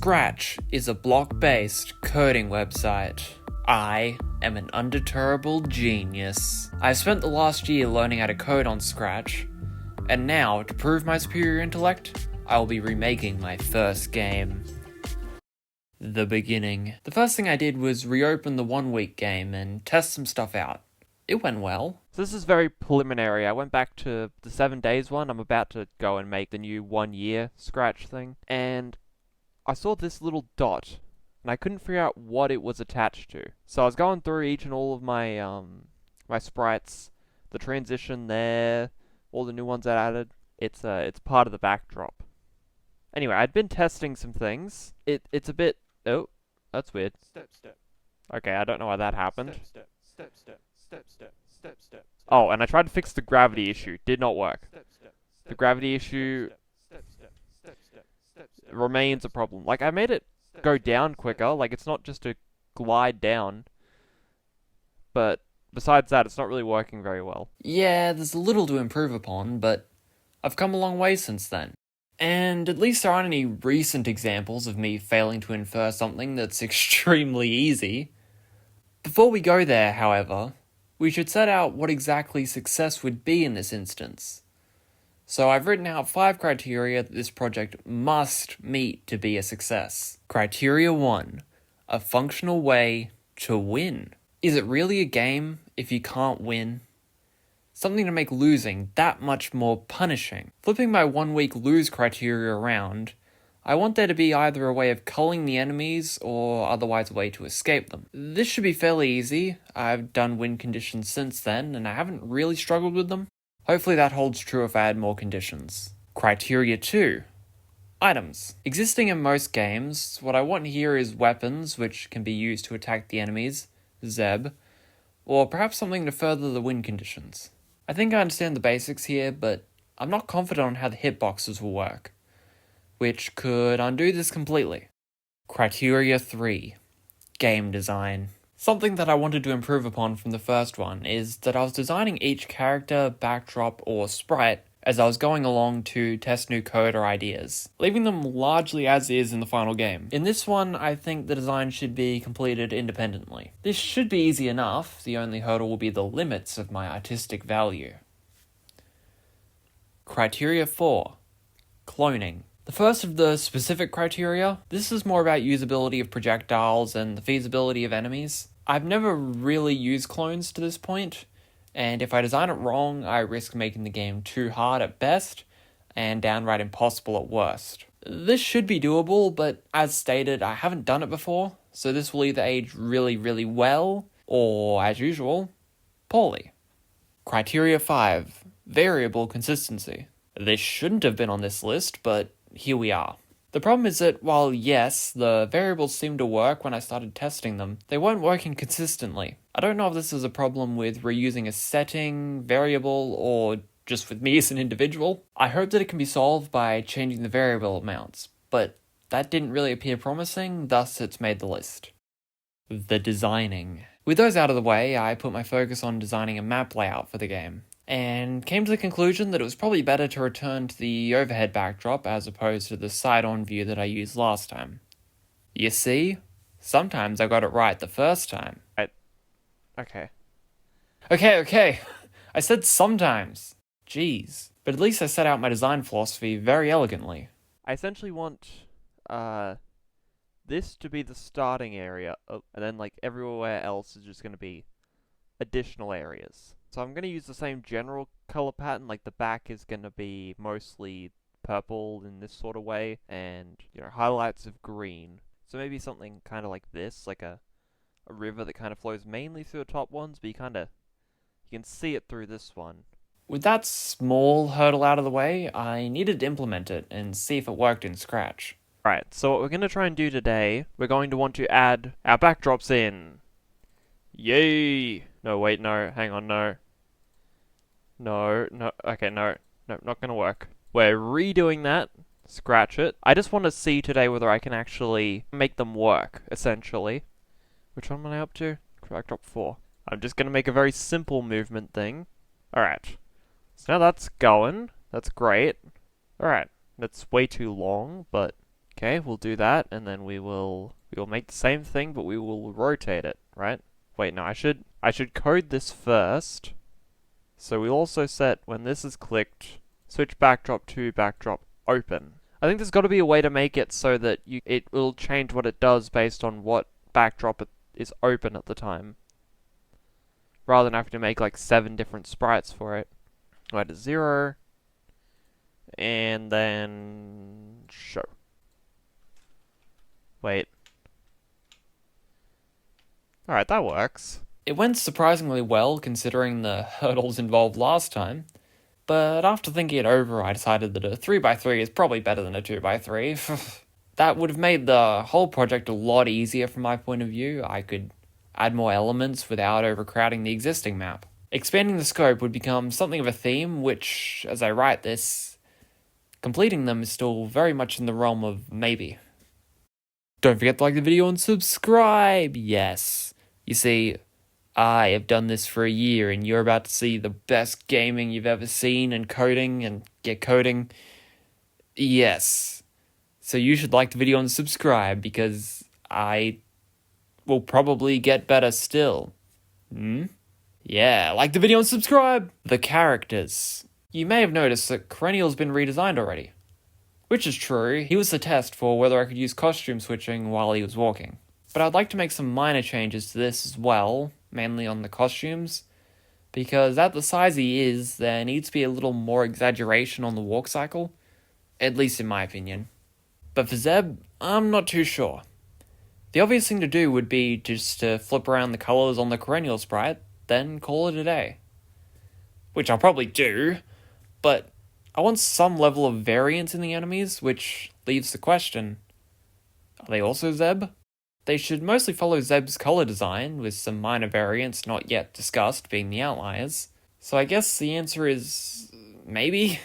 Scratch is a block-based coding website. I am an undeterrable genius. I've spent the last year learning how to code on Scratch, and now, to prove my superior intellect, I will be remaking my first game. The beginning. The first thing I did was reopen the 1 week game and test some stuff out. It went well. So this is very preliminary. I went back to the 7 days one. I'm about to go and make the new 1 year Scratch thing. And I saw this little dot, and I couldn't figure out what it was attached to. So I was going through each and all of my my sprites, the transition there, all the new ones I added. It's part of the backdrop. Anyway, I'd been testing some things. It's a bit... Oh, that's weird. Step. Okay, I don't know why that happened. Step. Oh, and I tried to fix the gravity issue. Did not work. The gravity issue remains a problem. Like, I made it go down quicker. Like, it's not just a glide down. But besides that, it's not really working very well. Yeah, there's a little to improve upon, but I've come a long way since then. And at least there aren't any recent examples of me failing to infer something that's extremely easy. Before we go there, however, we should set out what exactly success would be in this instance. So I've written out 5 criteria that this project must meet to be a success. Criteria 1. A functional way to win. Is it really a game if you can't win? Something to make losing that much more punishing. Flipping my 1 week lose criteria around, I want there to be either a way of culling the enemies or otherwise a way to escape them. This should be fairly easy. I've done win conditions since then and I haven't really struggled with them. Hopefully that holds true if I add more conditions. Criteria 2. Items. Existing in most games, what I want here is weapons which can be used to attack the enemies, Zeb, or perhaps something to further the win conditions. I think I understand the basics here, but I'm not confident on how the hitboxes will work, which could undo this completely. Criteria 3. Game design. Something that I wanted to improve upon from the first one is that I was designing each character, backdrop, or sprite as I was going along to test new code or ideas, leaving them largely as is in the final game. In this one, I think the design should be completed independently. This should be easy enough, the only hurdle will be the limits of my artistic value. Criteria 4. Cloning. The first of the specific criteria, this is more about usability of projectiles and the feasibility of enemies. I've never really used clones to this point, and if I design it wrong, I risk making the game too hard at best, and downright impossible at worst. This should be doable, but as stated, I haven't done it before, so this will either age really, really well, or, as usual, poorly. Criteria 5. Variable consistency. This shouldn't have been on this list, but here we are. The problem is that while yes, the variables seemed to work when I started testing them, they weren't working consistently. I don't know if this is a problem with reusing a setting, variable, or just with me as an individual. I hope that it can be solved by changing the variable amounts, but that didn't really appear promising, thus it's made the list. The designing. With those out of the way, I put my focus on designing a map layout for the game, and came to the conclusion that it was probably better to return to the overhead backdrop as opposed to the side-on view that I used last time. You see? Sometimes I got it right the first time. Okay. Okay. I said sometimes. Jeez. But at least I set out my design philosophy very elegantly. I essentially want this to be the starting area, and then like everywhere else is just going to be additional areas. So I'm going to use the same general color pattern, like the back is going to be mostly purple in this sort of way, and, highlights of green. So maybe something kind of like this, like a river that kind of flows mainly through the top ones, but you can see it through this one. With that small hurdle out of the way, I needed to implement it and see if it worked in Scratch. Right, so what we're going to try and do today, we're going to want to add our backdrops in. Yay! No, wait, no, hang on, no. No, okay, no, not gonna work. We're redoing that, scratch it. I just want to see today whether I can actually make them work, essentially. Which one am I up to? Backdrop 4. I'm just gonna make a very simple movement thing. Alright, so now that's going, that's great. Alright, that's way too long, but Okay, we'll do that, and then we will make the same thing, but we will rotate it, right? Wait, no, I should code this first. So we'll also set, when this is clicked, switch backdrop to backdrop open. I think there's got to be a way to make it so that it will change what it does based on what backdrop it is open at the time, rather than having to make like 7 different sprites for it. Go to 0, and then show. Wait. Alright, that works. It went surprisingly well considering the hurdles involved last time, but after thinking it over, I decided that a 3x3 is probably better than a 2x3. That would have made the whole project a lot easier from my point of view. I could add more elements without overcrowding the existing map. Expanding the scope would become something of a theme, which, as I write this, completing them is still very much in the realm of maybe. Don't forget to like the video and subscribe, yes. You see, I have done this for a year and you're about to see the best gaming you've ever seen and coding and get coding. Yes. So you should like the video and subscribe because I will probably get better still. Yeah, like the video and subscribe! The characters. You may have noticed that Perennial's been redesigned already. Which is true, he was the test for whether I could use costume switching while he was walking. But I'd like to make some minor changes to this as well, mainly on the costumes, because at the size he is, there needs to be a little more exaggeration on the walk cycle, at least in my opinion. But for Zeb, I'm not too sure. The obvious thing to do would be just to flip around the colours on the Perennial sprite, then call it a day. Which I'll probably do, but I want some level of variance in the enemies, which leaves the question, are they also Zeb? They should mostly follow Zeb's colour design, with some minor variants not yet discussed being the outliers. So I guess the answer is maybe?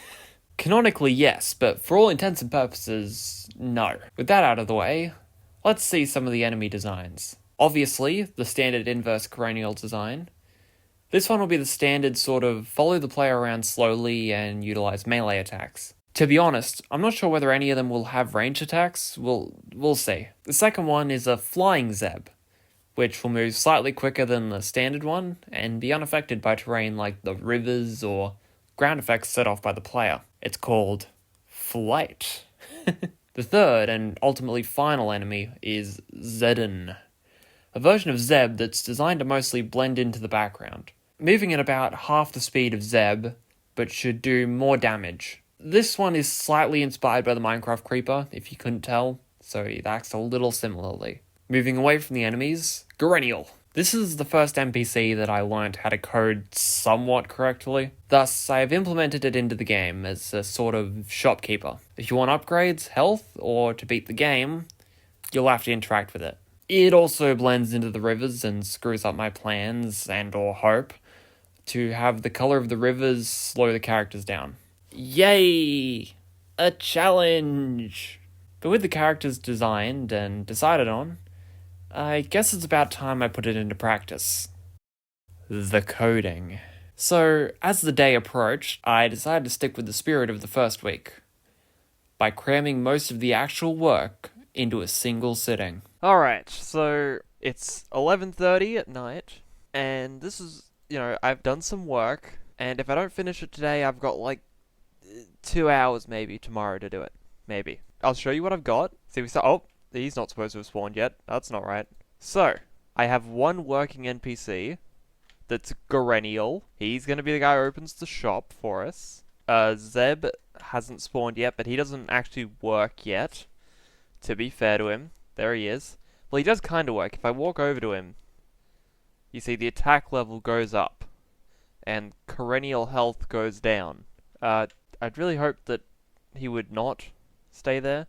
Canonically, yes, but for all intents and purposes, no. With that out of the way, let's see some of the enemy designs. Obviously, the standard inverse Perennial design. This one will be the standard sort of follow the player around slowly and utilize melee attacks. To be honest, I'm not sure whether any of them will have range attacks, we'll see. The second one is a flying Zeb, which will move slightly quicker than the standard one and be unaffected by terrain like the rivers or ground effects set off by the player. It's called Flight. The third and ultimately final enemy is Zedden, a version of Zeb that's designed to mostly blend into the background, moving at about half the speed of Zeb, but should do more damage. This one is slightly inspired by the Minecraft Creeper, if you couldn't tell, so it acts a little similarly. Moving away from the enemies, Perennial. This is the first NPC that I learned how to code somewhat correctly. Thus, I have implemented it into the game as a sort of shopkeeper. If you want upgrades, health, or to beat the game, you'll have to interact with it. It also blends into the rivers and screws up my plans and or hope to have the colour of the rivers slow the characters down. Yay! A challenge! But with the characters designed and decided on, I guess it's about time I put it into practice. The coding. So, as the day approached, I decided to stick with the spirit of the first week, by cramming most of the actual work into a single sitting. Alright, so it's 11:30 at night, and this is, I've done some work, and if I don't finish it today, I've got like 2 hours maybe tomorrow to do it. Maybe. I'll show you what I've got. See, he's not supposed to have spawned yet. That's not right. So, I have one working NPC that's Perennial. He's going to be the guy who opens the shop for us. Zeb hasn't spawned yet, but he doesn't actually work yet. To be fair to him. There he is. Well, he does kind of work. If I walk over to him, you see the attack level goes up, and Perennial health goes down. I'd really hope that he would not stay there.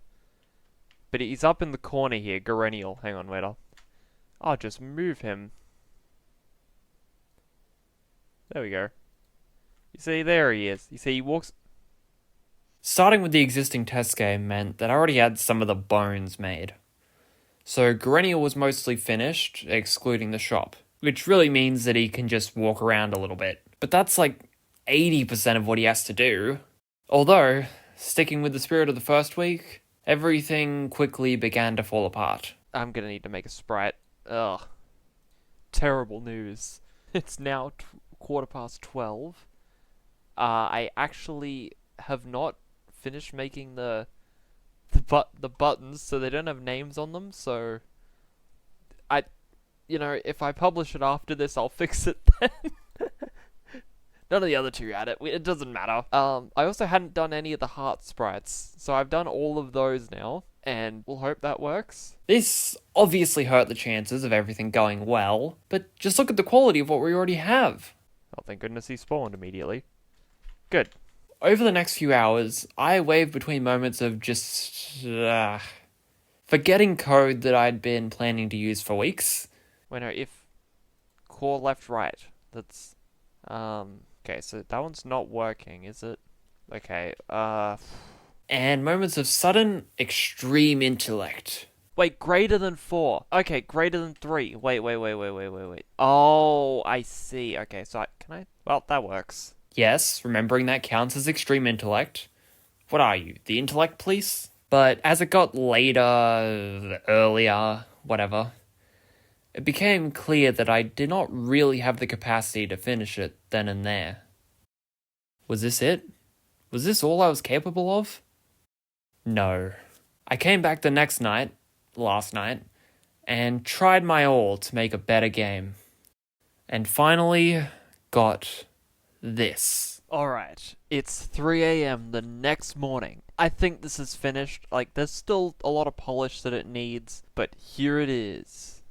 But he's up in the corner here, Perennial. Hang on, wait, I'll just move him. There we go. You see, there he is. You see, he walks... Starting with the existing test game meant that I already had some of the bones made. So Perennial was mostly finished, excluding the shop, which really means that he can just walk around a little bit. But that's like 80% of what he has to do. Although, sticking with the spirit of the first week, everything quickly began to fall apart. I'm gonna need to make a sprite. Ugh. Terrible news. It's now 12:15. I actually have not finished making the buttons, so they don't have names on them. So if I publish it after this, I'll fix it then. None of the other two had it. It doesn't matter. I also hadn't done any of the heart sprites, so I've done all of those now, and we'll hope that works. This obviously hurt the chances of everything going well, but just look at the quality of what we already have. Oh, thank goodness he spawned immediately. Good. Over the next few hours, I waved between moments of just forgetting code that I'd been planning to use for weeks. Wait, no, if core left right, that's okay, so that one's not working, is it? Okay, And moments of sudden, extreme intellect. wait, greater than 4. Okay, greater than 3. Wait. Oh, I see. Okay, so well, that works. Yes, remembering that counts as extreme intellect. What are you, the intellect police? But as it got later, earlier, whatever, it became clear that I did not really have the capacity to finish it then and there. Was this it? Was this all I was capable of? No. I came back the next night, last night, and tried my all to make a better game. And finally got this. Alright, it's 3 a.m. the next morning. I think this is finished. Like, there's still a lot of polish that it needs, but here it is.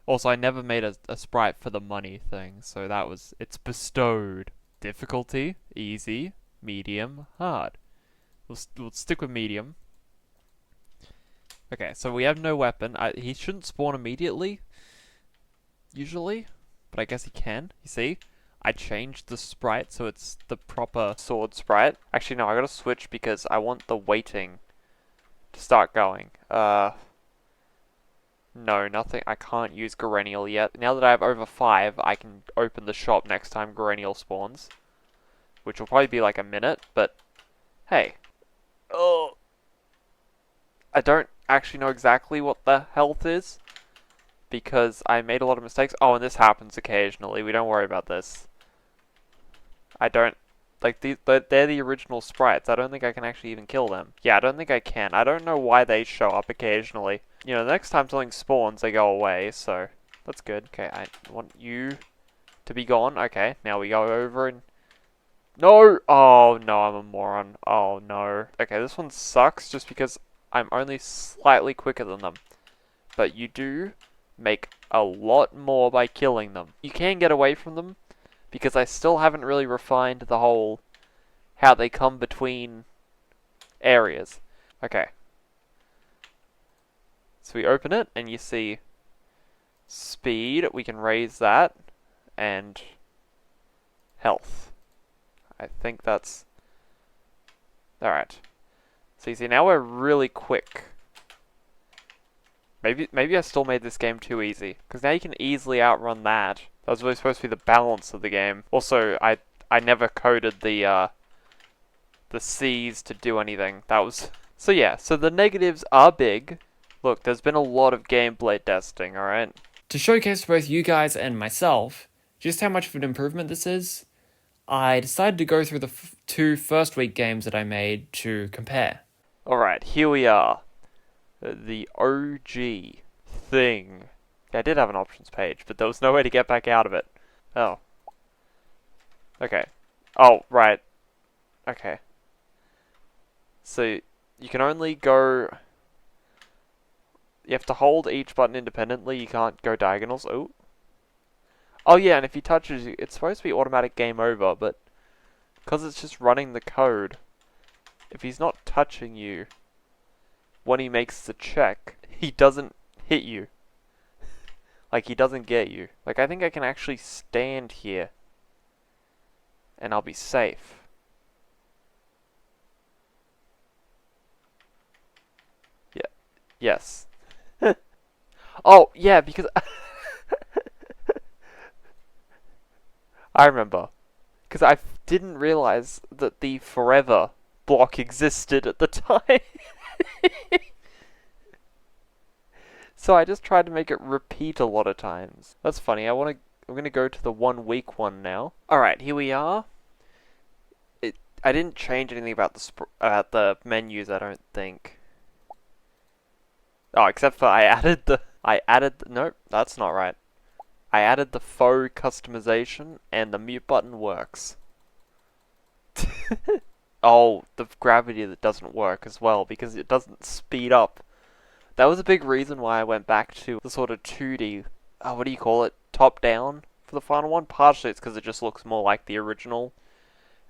Also, I never made a sprite for the money thing, so it's bestowed. Difficulty, easy, medium, hard. We'll stick with medium. Okay, so we have no weapon. He shouldn't spawn immediately, usually, but I guess he can. You see? I changed the sprite so it's the proper sword sprite. Actually, no, I gotta switch because I want the waiting to start going. No, nothing. I can't use Garenial yet. Now that I have over 5, I can open the shop next time Garenial spawns. Which will probably be like a minute, but hey. Oh. I don't actually know exactly what the health is, because I made a lot of mistakes. Oh, and this happens occasionally. We don't worry about this. I don't... Like, they're the original sprites. I don't think I can actually even kill them. Yeah, I don't think I can. I don't know why they show up occasionally. You know, the next time something spawns, they go away, so that's good. Okay, I want you to be gone. Okay, now we go over and... No! Oh, no, I'm a moron. Oh, no. Okay, this one sucks just because I'm only slightly quicker than them. But you do make a lot more by killing them. You can get away from them, because I still haven't really refined the whole how they come between areas. Okay. So we open it, and you see speed. We can raise that, and health. I think that's... Alright. So you see, now we're really quick. Maybe I still made this game too easy, because now you can easily outrun that. That was really supposed to be the balance of the game. Also, I never coded the C's to do anything. That was... So yeah, so the negatives are big. Look, there's been a lot of gameplay testing, alright? To showcase to both you guys and myself just how much of an improvement this is, I decided to go through the 2 first week games that I made to compare. Alright, here we are. The OG thing. Yeah, I did have an options page, but there was no way to get back out of it. Oh. Okay. Oh, right. Okay. So, you can only go... You have to hold each button independently, you can't go diagonals. Oh. Oh yeah, and if he touches you, it's supposed to be automatic game over, but... Because it's just running the code, if he's not touching you when he makes the check, he doesn't hit you. Like, he doesn't get you. Like, I think I can actually stand here, and I'll be safe. Yeah. Yes. Oh, yeah, because... I remember. Because I didn't realize that the forever block existed at the time. So I just tried to make it repeat a lot of times. That's funny. I'm gonna go to the 1 week one now. Alright, here we are. I didn't change anything about the menus, I don't think. Oh, except for nope, that's not right. I added the faux customization and the mute button works. Oh, the gravity that doesn't work as well because it doesn't speed up. That was a big reason why I went back to the sort of 2D, what do you call it, top down for the final one. Partially it's because it just looks more like the original,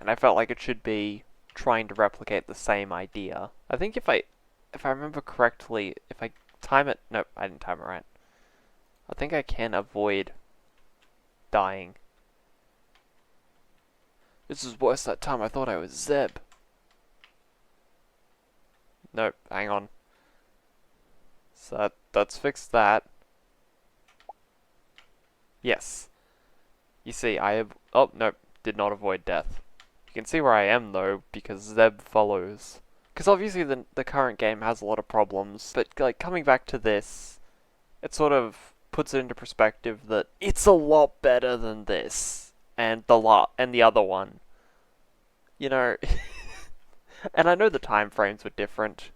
and I felt like it should be trying to replicate the same idea. I think if I remember correctly, if I time it, nope, I didn't time it right. I think I can avoid dying. This is worse that time I thought I was Zeb. Nope, hang on. So let's fix that. Yes. You see, oh, nope, did not avoid death. You can see where I am, though, because Zeb follows. Because obviously the current game has a lot of problems, but like coming back to this, it sort of puts it into perspective that it's a lot better than this, and the other one. You know, and I know the time frames were different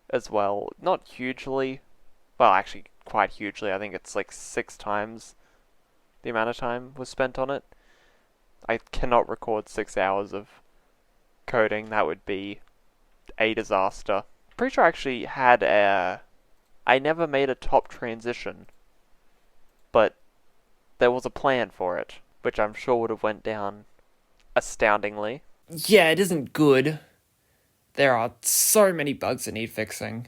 as well. Not hugely. Well, actually, quite hugely. I think it's like 6 times the amount of time was spent on it. I cannot record 6 hours of coding. That would be a disaster. Pretty sure I actually had I never made a top transition, but there was a plan for it, which I'm sure would have went down astoundingly. Yeah, it isn't good. There are so many bugs that need fixing.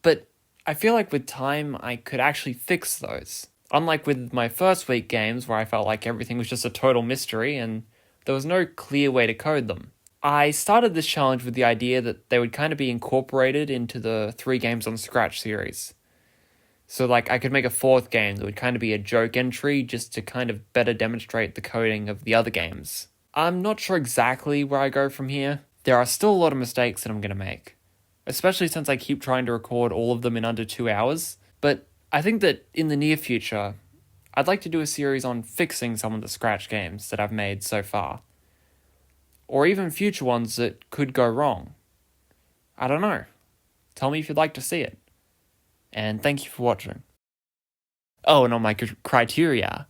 But I feel like with time, I could actually fix those. Unlike with my first week games, where I felt like everything was just a total mystery and there was no clear way to code them. I started this challenge with the idea that they would kind of be incorporated into the 3 games on Scratch series. So like I could make a 4th game that would kind of be a joke entry just to kind of better demonstrate the coding of the other games. I'm not sure exactly where I go from here. There are still a lot of mistakes that I'm going to make, especially since I keep trying to record all of them in under 2 hours. But I think that in the near future, I'd like to do a series on fixing some of the Scratch games that I've made so far. Or even future ones that could go wrong. I don't know. Tell me if you'd like to see it. And thank you for watching. Oh, and on my criteria,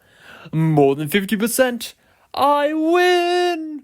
more than 50%, I win!